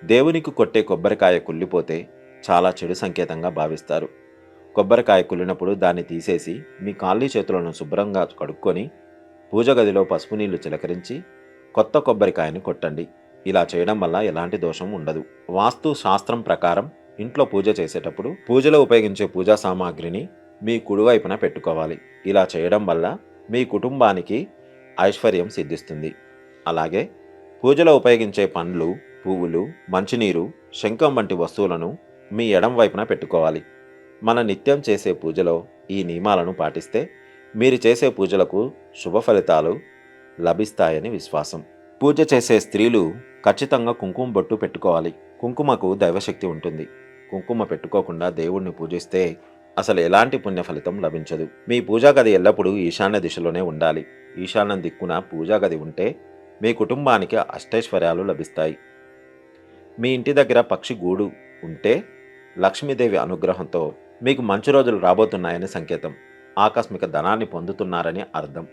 దేవునికి కొట్టే కొబ్బరికాయ కుళ్ళిపోతే చాలా చెడు సంకేతంగా భావిస్తారు. కొబ్బరికాయ కుళ్ళినప్పుడు దాన్ని తీసేసి మీ కాళ్ళు చేతులను శుభ్రంగా కడుక్కొని పూజ గదిలో పసుపు నీళ్లు చిలకరించి కొత్త కొబ్బరికాయని కొట్టండి. ఇలా చేయడం వల్ల ఎలాంటి దోషం ఉండదు. వాస్తు శాస్త్రం ప్రకారం ఇంట్లో పూజ చేసేటప్పుడు పూజలో ఉపయోగించే పూజా సామాగ్రిని మీ కుడివైపున పెట్టుకోవాలి. ఇలా చేయడం వల్ల మీ కుటుంబానికి ఐశ్వర్యం సిద్ధిస్తుంది. అలాగే పూజలో ఉపయోగించే పండ్లు, పువ్వులు, మంచినీరు, శంఖం వంటి వస్తువులను మీ ఎడం వైపున పెట్టుకోవాలి. మన నిత్యం చేసే పూజలో ఈ నియమాలను పాటిస్తే మీరు చేసే పూజలకు శుభ ఫలితాలు లభిస్తాయని విశ్వాసం. పూజ చేసే స్త్రీలు ఖచ్చితంగా కుంకుమ బొట్టు పెట్టుకోవాలి. కుంకుమకు దైవశక్తి ఉంటుంది. కుంకుమ పెట్టుకోకుండా దేవుణ్ణి పూజిస్తే అసలు ఎలాంటి పుణ్య ఫలితం లభించదు. మీ పూజా గది ఎల్లప్పుడూ ఈశాన్య దిశలోనే ఉండాలి. ఈశాన్య దిక్కున పూజా గది ఉంటే మీ కుటుంబానికి అష్టైశ్వర్యాలు లభిస్తాయి. మీ ఇంటి దగ్గర పక్షి గూడు ఉంటే లక్ష్మీదేవి అనుగ్రహంతో మీకు మంచి రోజులు రాబోతున్నాయని సంకేతం. ఆకస్మిక ధనాన్ని పొందుతున్నారని అర్థం.